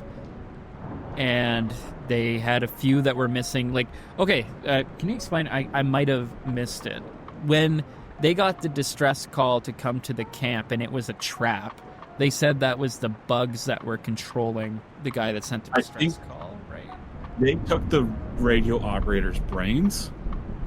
And they had a few that were missing. Like, okay, can you explain? I might have missed it. When they got the distress call to come to the camp and it was a trap, they said that was the bugs that were controlling the guy that sent the distress call, right? They took the radio operator's brains,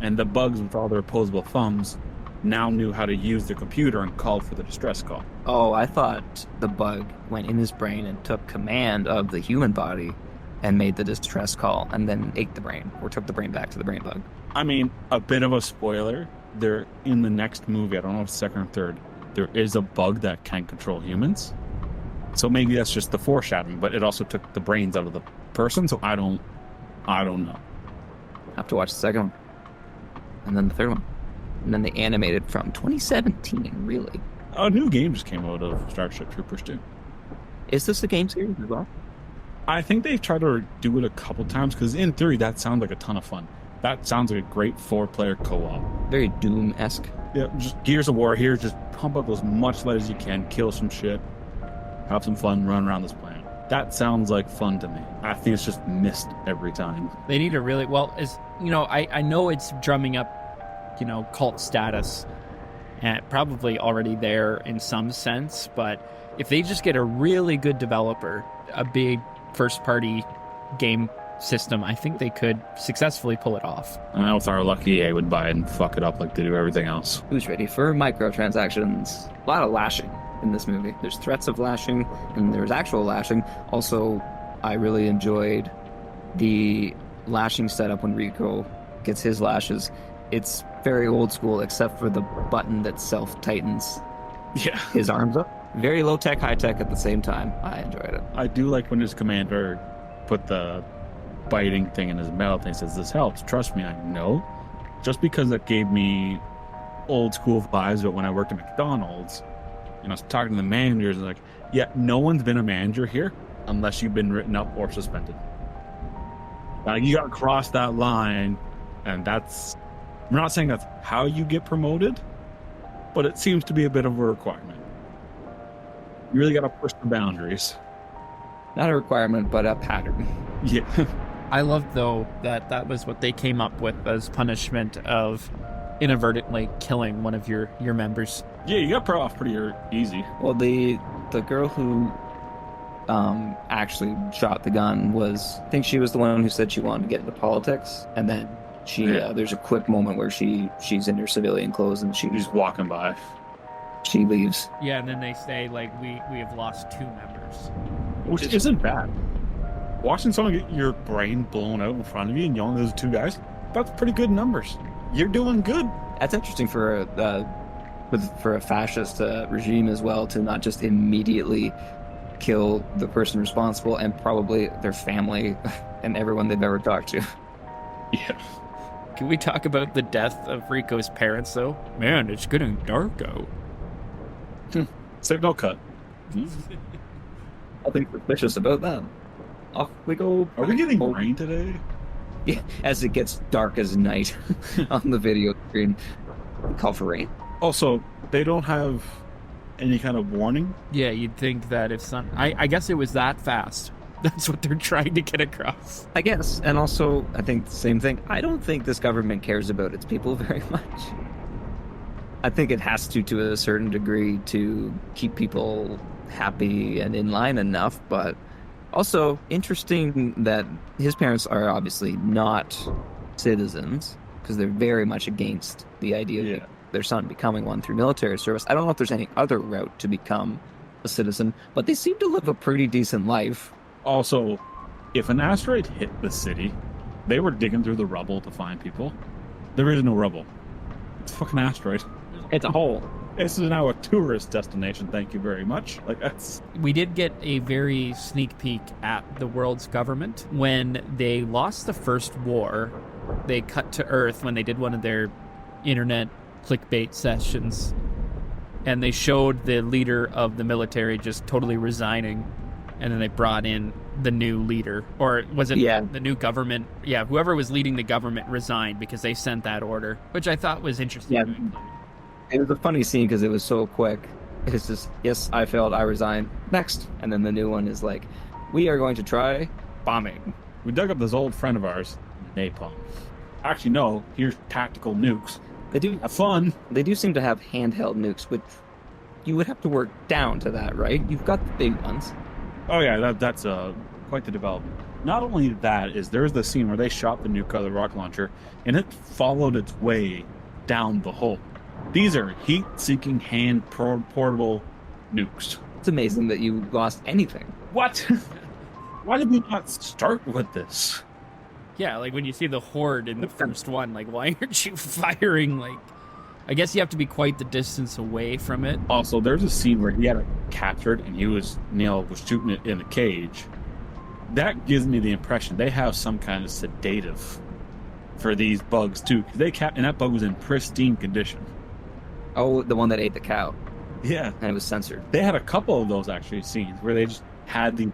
and the bugs with all their opposable thumbs now knew how to use the computer and called for the distress call. Oh, I thought the bug went in his brain and took command of the human body and made the distress call and then ate the brain or took the brain back to the brain bug. I mean, a bit of a spoiler. They're in the next movie, I don't know if it's second or third, there is a bug that can control humans. So maybe that's just the foreshadowing, but it also took the brains out of the person, so I don't know. Have to watch the second one. And then the third one. And then the animated from 2017, really. A new game just came out of Starship Troopers 2. Is this a game series as well? I think they've tried to do it a couple times, because in theory, that sounds like a ton of fun. That sounds like a great 4-player co-op. Very Doom-esque. Yeah, just Gears of War here, just pump up as much lead as you can, kill some shit, have some fun, run around this planet. That sounds like fun to me. I think it's just missed every time. They need to really, well, as you know, I know it's drumming up, you know, cult status, and probably already there in some sense, but if they just get a really good developer, a big first-party game system, I think they could successfully pull it off. And now with our luck, EA would buy it and fuck it up like they do everything else. Who's ready for microtransactions? A lot of lashing in this movie. There's threats of lashing, and there's actual lashing. Also, I really enjoyed the lashing setup when Rico gets his lashes. It's very old school, except for the button that self-tightens his arms up. Very low-tech, high-tech at the same time. I enjoyed it. I do like when his commander put the biting thing in his mouth and he says, this helps. Trust me, I know. Just because it gave me old school vibes, but when I worked at McDonald's, and I was talking to the managers, and like, yeah, no one's been a manager here unless you've been written up or suspended. Like, you gotta cross that line, and that's, I'm not saying that's how you get promoted, but it seems to be a bit of a requirement. You really gotta push the boundaries. Not a requirement, but a pattern. Yeah. I loved, though, that was what they came up with as punishment of inadvertently killing one of your members. Yeah, you got off pretty easy. Well, the girl who actually shot the gun I think she was the one who said she wanted to get into politics, and then there's a quick moment where she's in her civilian clothes and She's walking by. she leaves. Yeah, and then they say like we have lost 2 members. Which isn't bad. Watching someone get your brain blown out in front of you and yelling at those 2 guys, that's pretty good numbers. You're doing good. That's interesting for a fascist regime as well, to not just immediately kill the person responsible and probably their family and everyone they've ever talked to. Yeah. Can we talk about the death of Rico's parents, though? Man, it's getting dark out. Signal cut. Nothing suspicious about that. Off we go. Are we getting rain today? Yeah, as it gets dark as night on the video screen. Call for rain. Also, they don't have any kind of warning. Yeah, you'd think that if I guess it was that fast. That's what they're trying to get across. I guess. And also, I think the same thing. I don't think this government cares about its people very much. I think it has to a certain degree, to keep people happy and in line enough. But also, interesting that his parents are obviously not citizens, because they're very much against the idea of their son becoming one through military service. I don't know if there's any other route to become a citizen, but they seem to live a pretty decent life. Also, if an asteroid hit the city, they were digging through the rubble to find people. There is no rubble. It's a fucking asteroid. It's a hole. This is now a tourist destination. Thank you very much. We did get a very sneak peek at the world's government. When they lost the first war, they cut to Earth when they did one of their internet clickbait sessions, and they showed the leader of the military just totally resigning, and then they brought in the new leader. Or was it the new government? Yeah, whoever was leading the government resigned because they sent that order, which I thought was interesting. Yeah. It was a funny scene because it was so quick. It's just, yes, I failed, I resign. Next. And then the new one is like, we are going to try bombing. We dug up this old friend of ours, napalm. Actually, no, here's tactical nukes. They do have fun. They do seem to have handheld nukes, which you would have to work down to that, right? You've got the big ones. Oh yeah, that's quite the development. Not only that, there's the scene where they shot the nuke out of the rocket launcher, and it followed its way down the hole. These are heat-seeking, hand-portable nukes. It's amazing that you lost anything. What? Why did we not start with this? Yeah, like when you see the horde in the first one, like, why aren't you firing? Like, I guess you have to be quite the distance away from it. Also, there's a scene where he had it captured and Neil was shooting it in a cage. That gives me the impression they have some kind of sedative for these bugs too. And that bug was in pristine condition. Oh, the one that ate the cow. Yeah. And it was censored. They had a couple of those actually scenes where they just had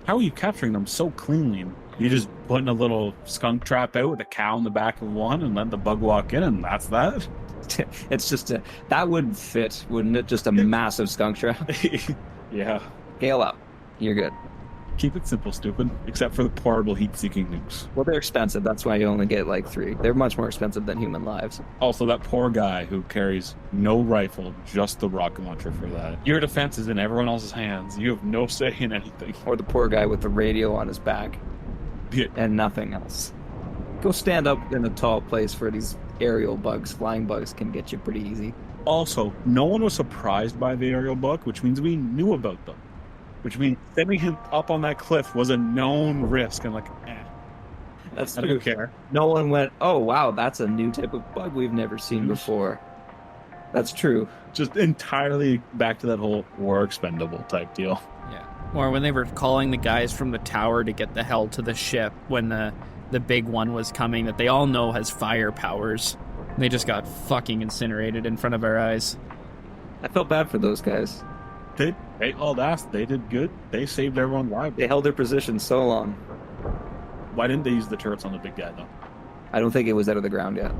how are you capturing them so cleanly? You just putting a little skunk trap out with a cow in the back of one and let the bug walk in, and that's that. It's just that would fit, wouldn't it? Just a massive skunk trap. Yeah. Scale up. You're good. Keep it simple, stupid. Except for the portable heat-seeking nukes. Well, they're expensive. That's why you only get like 3. They're much more expensive than human lives. Also, that poor guy who carries no rifle, just the rocket launcher for that. Your defense is in everyone else's hands. You have no say in anything. Or the poor guy with the radio on his back. Yeah. And nothing else. Go stand up in a tall place for these aerial bugs. Flying bugs can get you pretty easy. Also, no one was surprised by the aerial bug, which means we knew about them. Which means sending him up on that cliff was a known risk. And That's I true. don't care. No one went, oh, wow, that's a new type of bug we've never seen before. That's true. Just entirely back to that whole war expendable type deal. Yeah. Or when they were calling the guys from the tower to get the hell to the ship when the big one was coming that they all know has fire powers. They just got fucking incinerated in front of our eyes. I felt bad for those guys. They hauled ass. They did good. They saved everyone alive. They held their position so long. Why didn't they use the turrets on the big guy, though? I don't think it was out of the ground yet.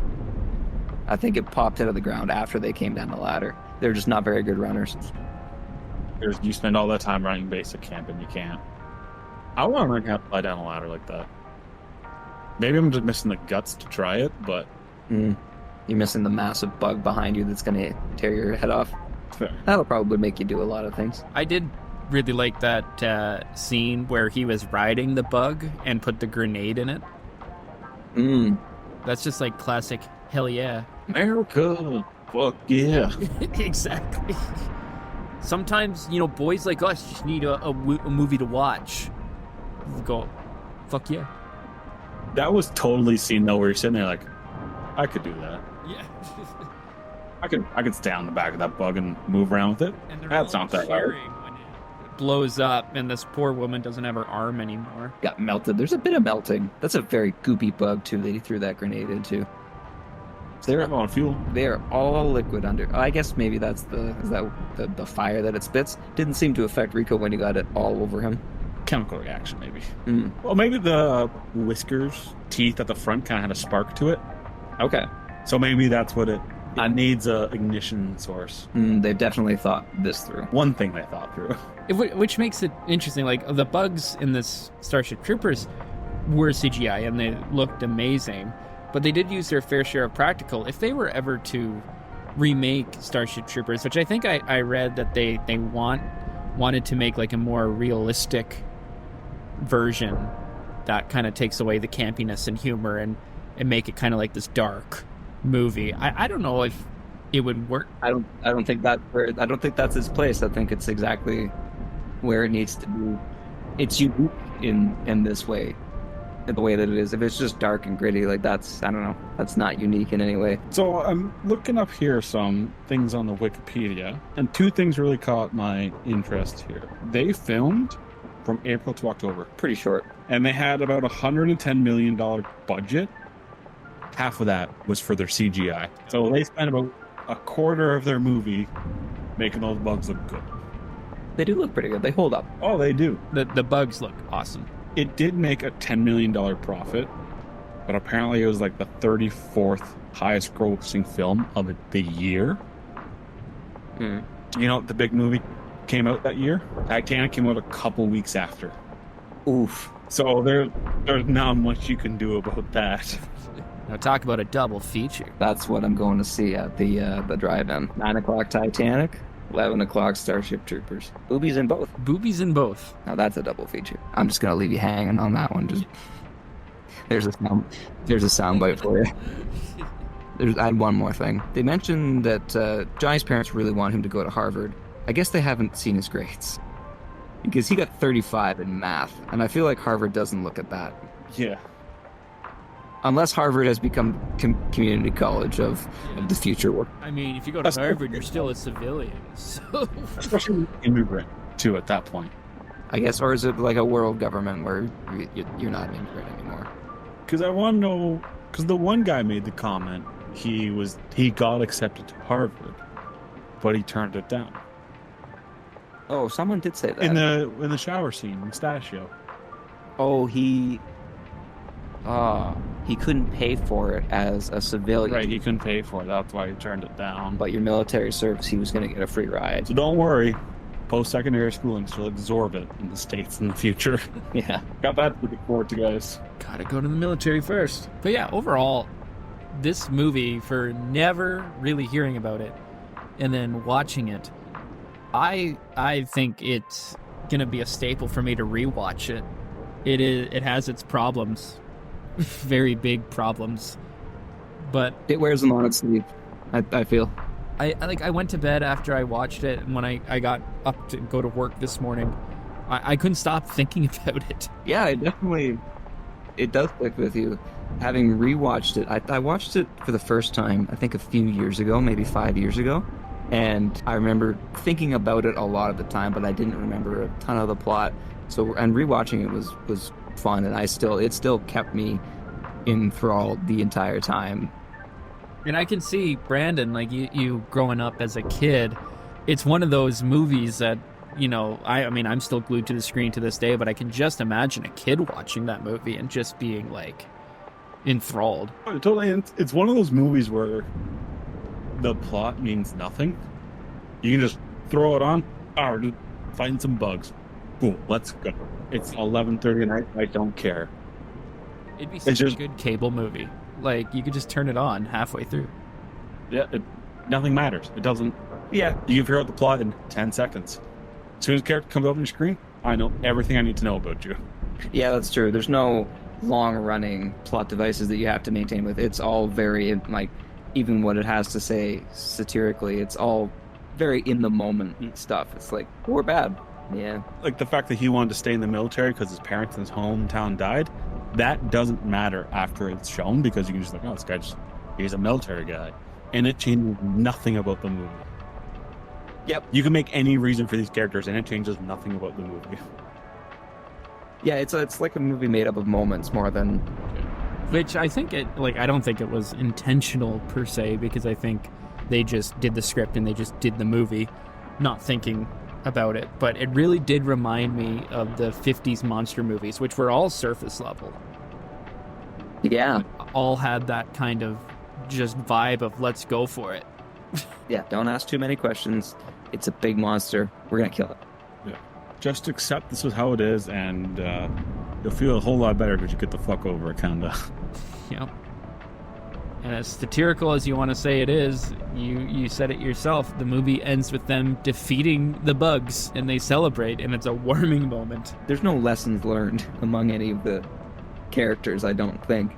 I think it popped out of the ground after they came down the ladder. They're just not very good runners. You spend all that time running basic camp and you can't. I want to learn how to fly down a ladder like that. Maybe I'm just missing the guts to try it, but You're missing the massive bug behind you that's gonna tear your head off. Fair. That'll probably make you do a lot of things. I did really like that scene where he was riding the bug and put the grenade in it. That's just like classic hell yeah. America, fuck yeah. Exactly. Sometimes, boys like us just need a movie to watch. Go, fuck yeah. That was totally seen though, where you're sitting there like, I could do that. Yeah. I could stay on the back of that bug and move around with it. And they're That's all not that hard. cheering when it blows up and this poor woman doesn't have her arm anymore. Got melted. There's a bit of melting. That's a very goopy bug too that he threw that grenade into. They're on fuel. They're all liquid under. I guess maybe that's the fire that it spits. Didn't seem to affect Rico when he got it all over him. Chemical reaction, maybe. Mm. Well, maybe the whiskers, teeth at the front kind of had a spark to it. Okay. So maybe that's what it needs a ignition source. They've definitely thought this through. One thing they thought through. Which makes it interesting. Like, the bugs in this Starship Troopers were CGI and they looked amazing, but they did use their fair share of practical. If they were ever to remake Starship Troopers, which I think I read that they wanted to make like a more realistic version that kind of takes away the campiness and humor and make it kind of like this dark movie. I don't know if it would work. I don't think that's its place. I think it's exactly where it needs to be. It's unique in this way, in the way that it is. If it's just dark and gritty, like that's not unique in any way. So I'm looking up here some things on the Wikipedia, and two things really caught my interest here. They filmed from April to October, Pretty short. and they had about $110 million budget. Half of that was for their CGI. So they spent about a quarter of their movie making those bugs look good. They do look pretty good. They hold up. Oh, they do. The bugs look awesome. It did make a $10 million profit, but apparently it was like the 34th highest grossing film of the year. Hmm. You know, the big movie came out that year. Titanic came out a couple weeks after. Oof. So there's not much you can do about that. Now talk about a double feature. That's what I'm going to see at the drive-in. 9 o'clock Titanic, 11 o'clock Starship Troopers. Boobies in both. Boobies in both. Now that's a double feature. I'm just gonna leave you hanging on that one. Just there's a sound bite for you. I had one more thing. They mentioned that Johnny's parents really want him to go to Harvard. I guess they haven't seen his grades because he got 35 in math, and I feel like Harvard doesn't look at that. Yeah. Unless Harvard has become community college of the future work. I mean, if you go to Harvard, you're still a civilian. So Especially immigrant, too, at that point. I guess, or is it like a world government where you're not an immigrant anymore? Because I want to know, because the one guy made the comment, he got accepted to Harvard, but he turned it down. Oh, someone did say that. In the shower scene, Mustachio. Oh, he couldn't pay for it as a civilian. Right, he couldn't pay for it. That's why he turned it down. But your military service, he was going to get a free ride. So don't worry, post-secondary schooling still exorbitant in the States in the future. Yeah. Got that to look forward to, guys. gotta go to the military first. But yeah, overall, this movie, for never really hearing about it and then watching it, I think it's gonna be a staple for me to rewatch it. It has its problems, very big problems, but It wears them on its sleeve, I feel. I went to bed after I watched it, and when I got up to go to work this morning, I couldn't stop thinking about it. Yeah, it does stick with you. Having rewatched it, I watched it for the first time, I think a few years ago, maybe 5 years ago. And I remember thinking about it a lot at the time, but I didn't remember a ton of the plot. And rewatching it was fun, and it still kept me enthralled the entire time. And I can see, Brandon, like you growing up as a kid, it's one of those movies that, I mean, I'm still glued to the screen to this day, but I can just imagine a kid watching that movie and just being like enthralled. Totally, it's one of those movies where the plot means nothing. You can just throw it on, or just find some bugs. Cool, let's go. It's 11:30 at night. I don't care. It'd be such a good cable movie. Like, you could just turn it on halfway through. Yeah, nothing matters. It doesn't. Yeah, you can figure out the plot in 10 seconds. As soon as the character comes up on your screen, I know everything I need to know about you. Yeah, that's true. There's no long-running plot devices that you have to maintain with. It's all very like, even what it has to say satirically, it's all very in the moment stuff. It's like, we're bad. Yeah. Like the fact that he wanted to stay in the military because his parents in his hometown died, that doesn't matter after it's shown because you can just like, oh, this guy he's a military guy. And it changes nothing about the movie. Yep. You can make any reason for these characters and it changes nothing about the movie. Yeah, it's like a movie made up of moments more than. Which I think I don't think it was intentional per se, because I think they just did the script and they just did the movie, not thinking about it. But it really did remind me of the 50s monster movies, which were all surface level. Yeah. All had that kind of just vibe of let's go for it. Yeah, don't ask too many questions. It's a big monster. We're going to kill it. Yeah. Just accept this is how it is, and you'll feel a whole lot better because you get the fuck over it, kinda. Yep. And as satirical as you want to say it is, you said it yourself. The movie ends with them defeating the bugs, and they celebrate, and it's a warming moment. There's no lessons learned among any of the characters, I don't think.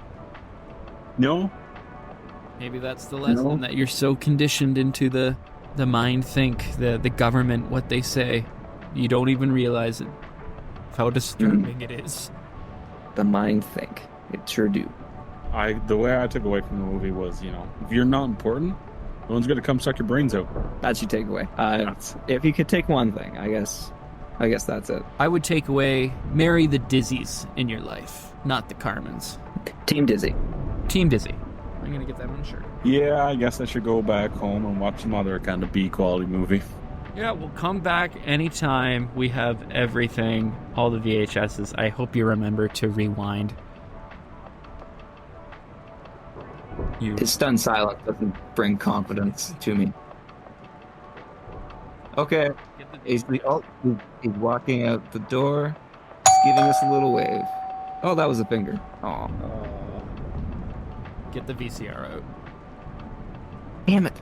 No? Maybe that's the lesson, that you're so conditioned into the mind think, the government, what they say. You don't even realize it, how disturbing it is. The mind think. It sure do. The way I took away from the movie was, if you're not important, no one's gonna come suck your brains out. That's your takeaway. If you could take one thing, I guess that's it. I would take away marry the Dizzies in your life, not the Carmens. Team Dizzy. Team Dizzy. I'm gonna get that on a shirt. Yeah, I guess I should go back home and watch some other kind of B quality movie. Yeah, we'll come back anytime. We have everything, all the VHSs. I hope you remember to rewind. His stunned silence doesn't bring confidence to me. Okay. He's walking out the door. He's giving us a little wave. Oh, that was a finger. Oh. Get the VCR out. Damn it.